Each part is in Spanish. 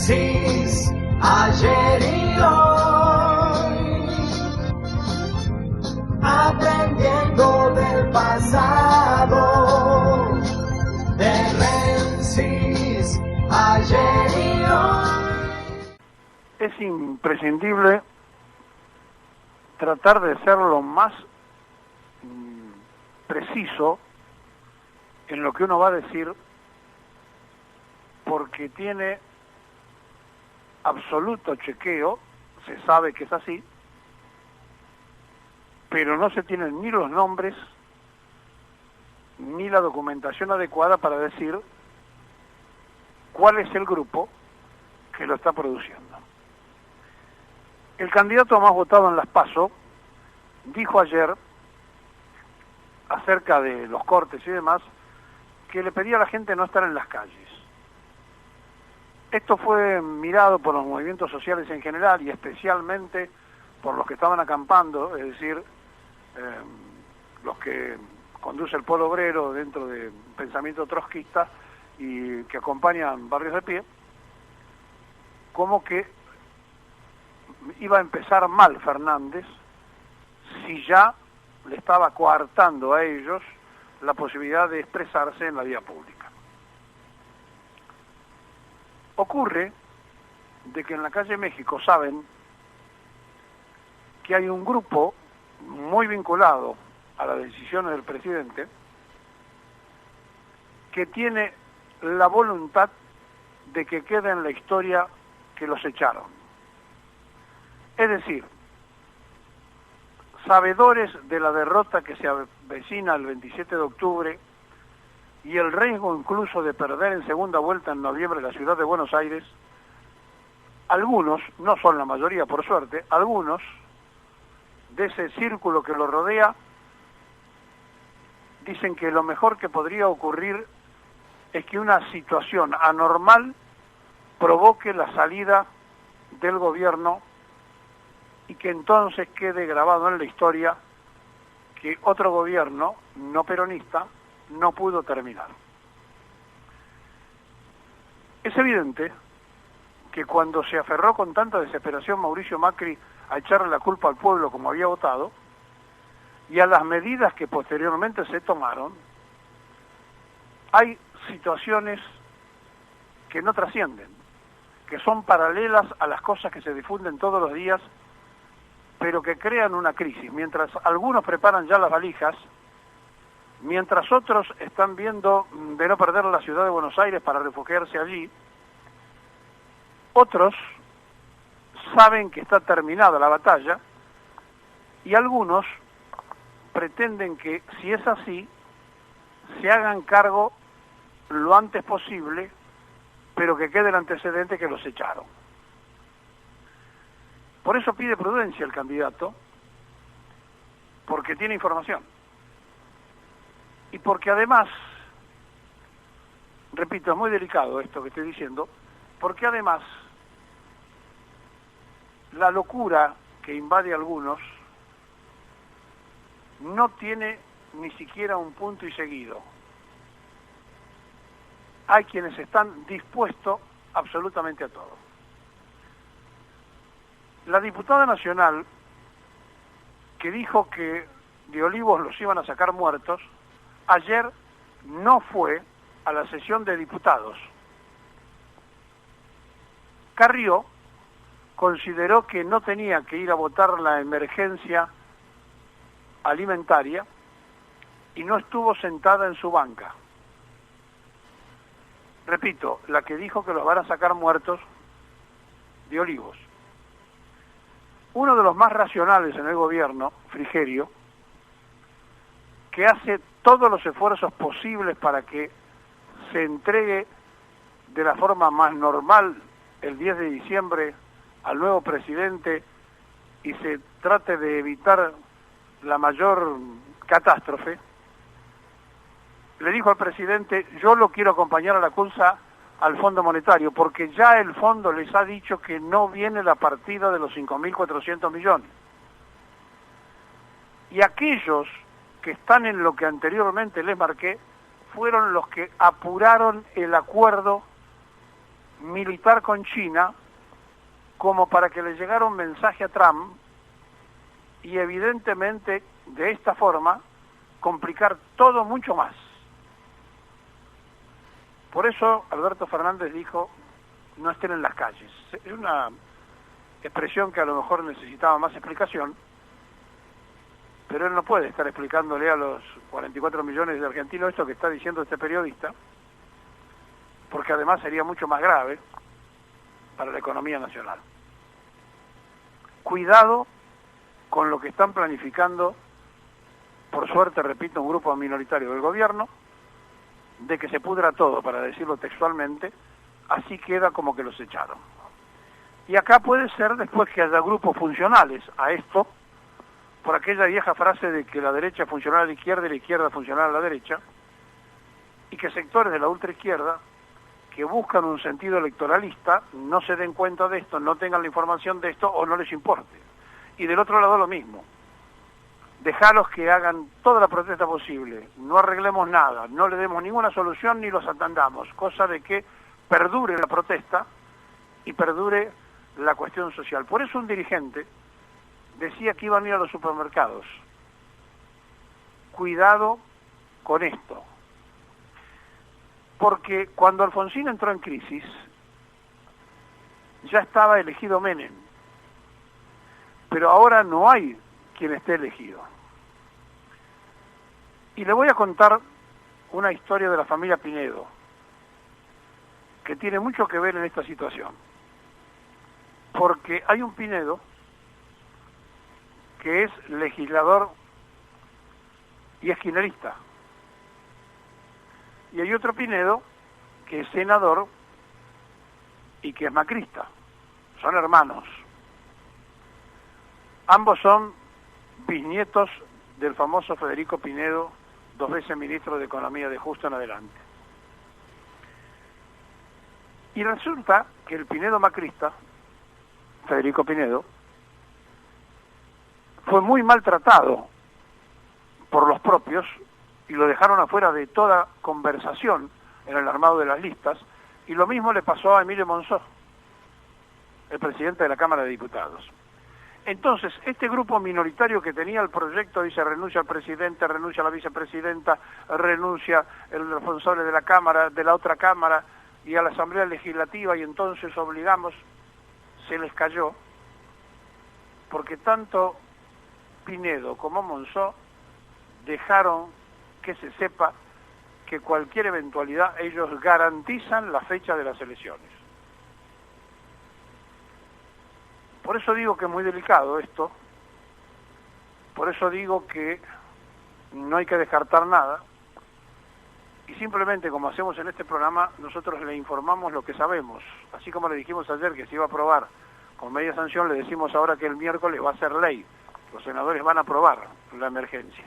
Francis, ayer y hoy, aprendiendo del pasado, de Francis, ayer y hoy. Es imprescindible tratar de ser lo más preciso en lo que uno va a decir, porque tiene absoluto chequeo, se sabe que es así, pero no se tienen ni los nombres ni la documentación adecuada para decir cuál es el grupo que lo está produciendo. El candidato más votado en las PASO dijo ayer, acerca de los cortes y demás, que le pedía a la gente no estar en las calles. Esto fue mirado por los movimientos sociales en general y especialmente por los que estaban acampando, es decir, los que conduce el Polo Obrero dentro de un pensamiento trotskista y que acompañan Barrios de Pie, como que iba a empezar mal Fernández si ya le estaba coartando a ellos la posibilidad de expresarse en la vía pública. Ocurre de que en la calle México saben que hay un grupo muy vinculado a las decisiones del presidente que tiene la voluntad de que quede en la historia que los echaron. Es decir, sabedores de la derrota que se avecina el 27 de octubre y el riesgo incluso de perder en segunda vuelta en noviembre la ciudad de Buenos Aires, algunos, no son la mayoría por suerte, algunos de ese círculo que lo rodea dicen que lo mejor que podría ocurrir es que una situación anormal provoque la salida del gobierno y que entonces quede grabado en la historia que otro gobierno no peronista no pudo terminar. Es evidente que cuando se aferró con tanta desesperación Mauricio Macri a echarle la culpa al pueblo como había votado, y a las medidas que posteriormente se tomaron, hay situaciones que no trascienden, que son paralelas a las cosas que se difunden todos los días, pero que crean una crisis. Mientras algunos preparan ya las valijas, mientras otros están viendo de no perder la ciudad de Buenos Aires para refugiarse allí, otros saben que está terminada la batalla y algunos pretenden que, si es así, se hagan cargo lo antes posible, pero que quede el antecedente que los echaron. Por eso pide prudencia el candidato, porque tiene información. Y porque además, repito, es muy delicado esto que estoy diciendo, porque además la locura que invade a algunos no tiene ni siquiera un punto y seguido. Hay quienes están dispuestos absolutamente a todo. La diputada nacional que dijo que de Olivos los iban a sacar muertos, ayer no fue a la sesión de diputados. Carrió consideró que no tenía que ir a votar la emergencia alimentaria y no estuvo sentada en su banca. Repito, la que dijo que los van a sacar muertos de Olivos. Uno de los más racionales en el gobierno, Frigerio, que hace todos los esfuerzos posibles para que se entregue de la forma más normal el 10 de diciembre al nuevo presidente y se trate de evitar la mayor catástrofe, le dijo al presidente: yo lo quiero acompañar a la CULSA al Fondo Monetario, porque ya el fondo les ha dicho que no viene la partida de los 5.400 millones. Y aquellos que están en lo que anteriormente les marqué fueron los que apuraron el acuerdo militar con China como para que le llegara un mensaje a Trump y evidentemente de esta forma complicar todo mucho más. Por eso Alberto Fernández dijo, no estén en las calles. Es una expresión que a lo mejor necesitaba más explicación, pero él no puede estar explicándole a los 44 millones de argentinos esto que está diciendo este periodista, porque además sería mucho más grave para la economía nacional. Cuidado con lo que están planificando, por suerte, repito, un grupo minoritario del gobierno, de que se pudra todo, para decirlo textualmente, así queda como que los echaron. Y acá puede ser después que haya grupos funcionales a esto, por aquella vieja frase de que la derecha es funcional a la izquierda y la izquierda es funcional a la derecha, y que sectores de la ultraizquierda que buscan un sentido electoralista no se den cuenta de esto, no tengan la información de esto o no les importe. Y del otro lado lo mismo. Dejalos que hagan toda la protesta posible, no arreglemos nada, no le demos ninguna solución ni los atendamos, cosa de que perdure la protesta y perdure la cuestión social. Por eso un dirigente decía que iban a ir a los supermercados. Cuidado con esto. Porque cuando Alfonsín entró en crisis, ya estaba elegido Menem. Pero ahora no hay quien esté elegido. Y le voy a contar una historia de la familia Pinedo, que tiene mucho que ver en esta situación. Porque hay un Pinedo que es legislador y es kirchnerista. Y hay otro Pinedo que es senador y que es macrista. Son hermanos. Ambos son bisnietos del famoso Federico Pinedo, 2 veces ministro de Economía de Justo en adelante. Y resulta que el Pinedo macrista, Federico Pinedo, fue muy maltratado por los propios y lo dejaron afuera de toda conversación en el armado de las listas, y lo mismo le pasó a Emilio Monzó, el presidente de la Cámara de Diputados. Entonces, este grupo minoritario que tenía el proyecto dice renuncia al presidente, renuncia a la vicepresidenta, renuncia el responsable de la Cámara, de la otra Cámara y a la Asamblea Legislativa, y entonces obligamos, se les cayó, porque tanto Pinedo como Monzó dejaron que se sepa que cualquier eventualidad ellos garantizan la fecha de las elecciones. Por eso digo que es muy delicado esto, por eso digo que no hay que descartar nada, y simplemente como hacemos en este programa, nosotros le informamos lo que sabemos, así como le dijimos ayer que se iba a aprobar con media sanción, le decimos ahora que el miércoles va a ser ley, los senadores van a aprobar la emergencia.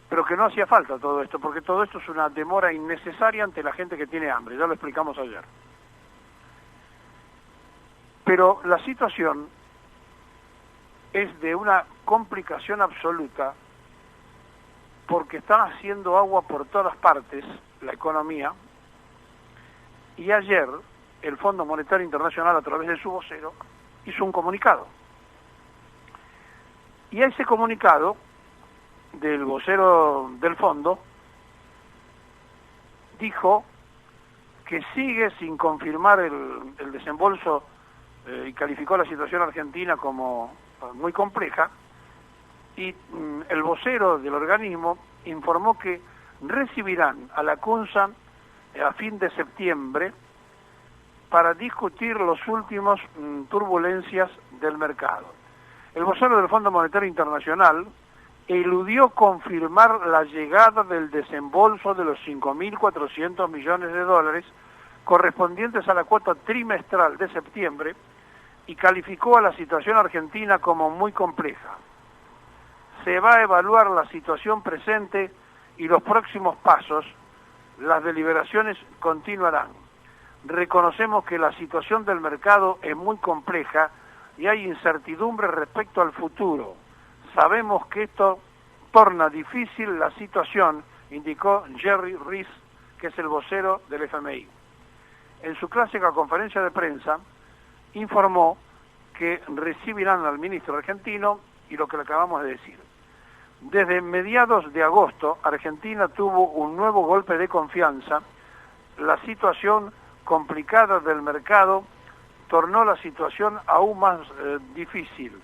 Pero que no hacía falta todo esto, porque todo esto es una demora innecesaria ante la gente que tiene hambre, ya lo explicamos ayer. Pero la situación es de una complicación absoluta, porque están haciendo agua por todas partes la economía, y ayer el Fondo Monetario Internacional, a través de su vocero, hizo un comunicado. Y a ese comunicado del vocero del fondo dijo que sigue sin confirmar el desembolso y calificó la situación argentina como muy compleja, y el vocero del organismo informó que recibirán a la CUNSA a fin de septiembre para discutir los últimos turbulencias del mercado. El vocero del Fondo Monetario Internacional eludió confirmar la llegada del desembolso de los 5.400 millones de dólares correspondientes a la cuota trimestral de septiembre y calificó a la situación argentina como muy compleja. Se va a evaluar la situación presente y los próximos pasos, las deliberaciones continuarán. Reconocemos que la situación del mercado es muy compleja y hay incertidumbre respecto al futuro. Sabemos que esto torna difícil la situación, indicó Jerry Rees, que es el vocero del FMI. en su clásica conferencia de prensa, informó que recibirán al ministro argentino y lo que le acabamos de decir. Desde mediados de agosto, Argentina tuvo un nuevo golpe de confianza. La situación complicada del mercado tornó la situación aún más difícil.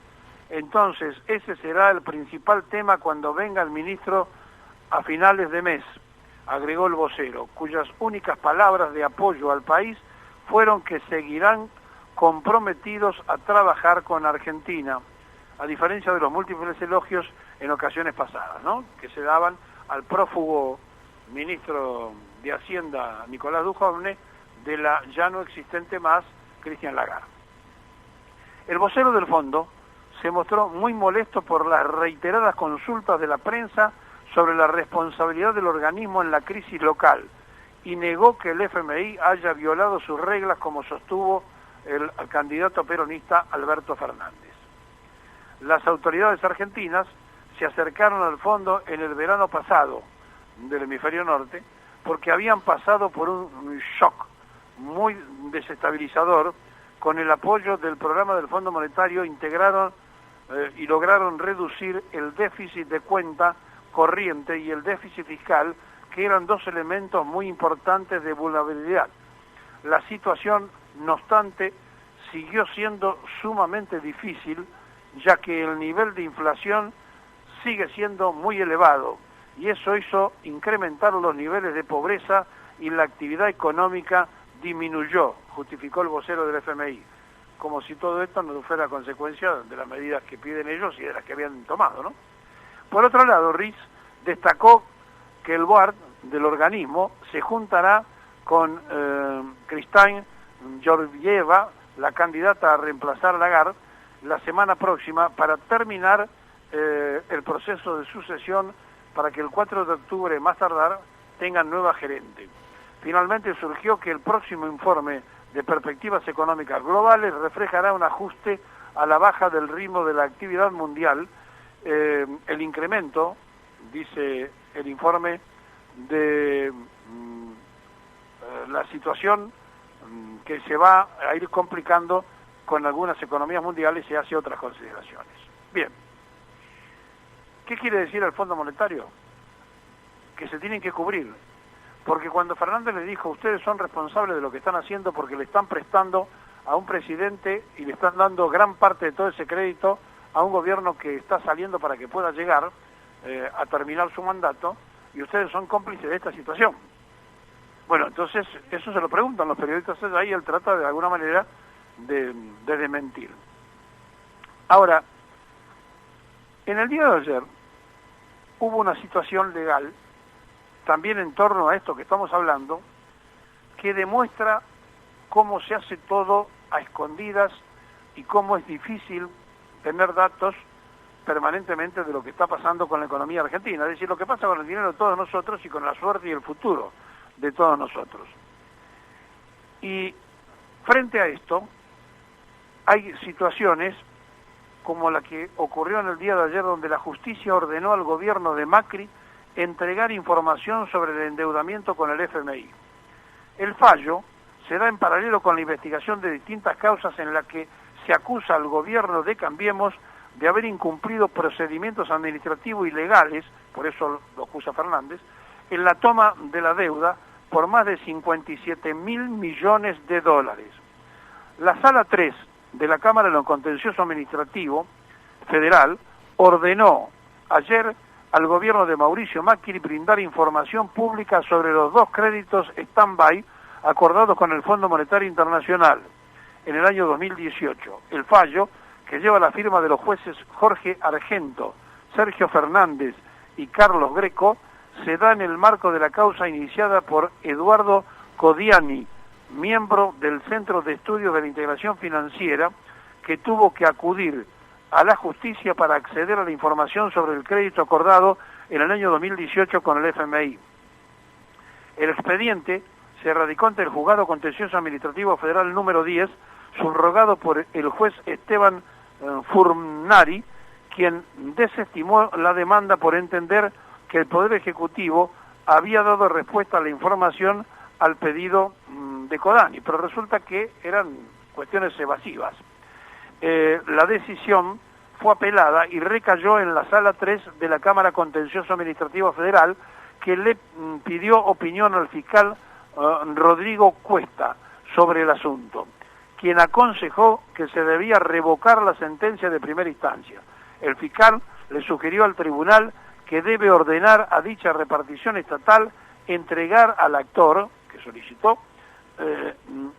Entonces, ese será el principal tema cuando venga el ministro a finales de mes, agregó el vocero, cuyas únicas palabras de apoyo al país fueron que seguirán comprometidos a trabajar con Argentina, a diferencia de los múltiples elogios en ocasiones pasadas, ¿no?, que se daban al prófugo ministro de Hacienda, Nicolás Dujovne, de la ya no existente más, Christine Lagarde. El vocero del fondo se mostró muy molesto por las reiteradas consultas de la prensa sobre la responsabilidad del organismo en la crisis local y negó que el FMI haya violado sus reglas, como sostuvo el candidato peronista Alberto Fernández. Las autoridades argentinas se acercaron al fondo en el verano pasado del hemisferio norte porque habían pasado por un shock muy desestabilizador. Con el apoyo del programa del Fondo Monetario integraron y lograron reducir el déficit de cuenta corriente y el déficit fiscal, que eran dos elementos muy importantes de vulnerabilidad. La situación, no obstante, siguió siendo sumamente difícil, ya que el nivel de inflación sigue siendo muy elevado, y eso hizo incrementar los niveles de pobreza y la actividad económica disminuyó, justificó el vocero del FMI, como si todo esto no fuera consecuencia de las medidas que piden ellos y de las que habían tomado, ¿no? Por otro lado, Riz destacó que el board del organismo se juntará con Christine Georgieva, la candidata a reemplazar a Lagarde, la semana próxima para terminar el proceso de sucesión para que el 4 de octubre, más tardar, tengan nueva gerente. Finalmente surgió que el próximo informe de perspectivas económicas globales reflejará un ajuste a la baja del ritmo de la actividad mundial, el incremento, dice el informe, de la situación que se va a ir complicando con algunas economías mundiales y hace otras consideraciones. Bien, ¿qué quiere decir el Fondo Monetario? Que se tienen que cubrir, porque cuando Fernández le dijo, ustedes son responsables de lo que están haciendo porque le están prestando a un presidente y le están dando gran parte de todo ese crédito a un gobierno que está saliendo para que pueda llegar a terminar su mandato, y ustedes son cómplices de esta situación. Bueno, entonces eso se lo preguntan los periodistas allá y él trata de alguna manera de desmentir. Ahora, en el día de ayer hubo una situación legal también en torno a esto que estamos hablando, que demuestra cómo se hace todo a escondidas y cómo es difícil tener datos permanentemente de lo que está pasando con la economía argentina, es decir, lo que pasa con el dinero de todos nosotros y con la suerte y el futuro de todos nosotros. Y frente a esto, hay situaciones como la que ocurrió en el día de ayer, donde la justicia ordenó al gobierno de Macri entregar información sobre el endeudamiento con el FMI. El fallo se da en paralelo con la investigación de distintas causas en la que se acusa al gobierno de Cambiemos de haber incumplido procedimientos administrativos y legales, por eso lo acusa Fernández, en la toma de la deuda por más de 57.000 millones de dólares. La Sala 3 de la Cámara de lo Contencioso Administrativo Federal ordenó ayer al gobierno de Mauricio Macri brindar información pública sobre los dos créditos stand-by acordados con el Fondo Monetario Internacional en el año 2018. El fallo, que lleva la firma de los jueces Jorge Argento, Sergio Fernández y Carlos Greco, se da en el marco de la causa iniciada por Eduardo Codiani, miembro del Centro de Estudios de la Integración Financiera, que tuvo que acudir a la justicia para acceder a la información sobre el crédito acordado en el año 2018 con el FMI. El expediente se radicó ante el Juzgado Contencioso Administrativo Federal número 10, subrogado por el juez Esteban Furnari, quien desestimó la demanda por entender que el Poder Ejecutivo había dado respuesta a la información al pedido de Codani, pero resulta que eran cuestiones evasivas. La decisión fue apelada y recayó en la Sala 3 de la Cámara Contencioso Administrativa Federal, que le pidió opinión al fiscal Rodrigo Cuesta sobre el asunto, quien aconsejó que se debía revocar la sentencia de primera instancia. El fiscal le sugirió al tribunal que debe ordenar a dicha repartición estatal entregar al actor, que solicitó,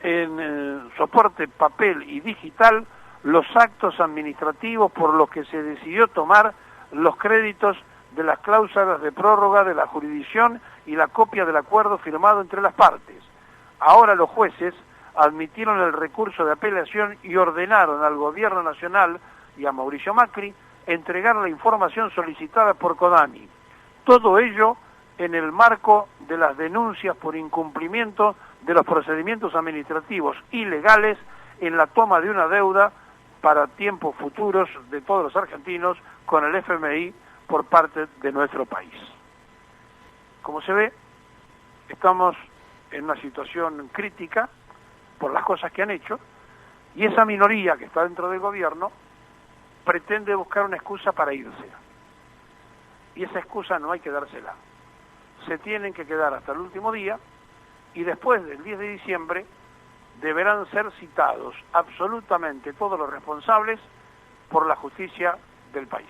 en soporte papel y digital, los actos administrativos por los que se decidió tomar los créditos de las cláusulas de prórroga de la jurisdicción y la copia del acuerdo firmado entre las partes. Ahora los jueces admitieron el recurso de apelación y ordenaron al Gobierno Nacional y a Mauricio Macri entregar la información solicitada por Codani. Todo ello en el marco de las denuncias por incumplimiento de los procedimientos administrativos ilegales en la toma de una deuda para tiempos futuros de todos los argentinos con el FMI por parte de nuestro país. Como se ve, estamos en una situación crítica por las cosas que han hecho, y esa minoría que está dentro del gobierno pretende buscar una excusa para irse. Y esa excusa no hay que dársela. Se tienen que quedar hasta el último día, y después del 10 de diciembre deberán ser citados absolutamente todos los responsables por la justicia del país.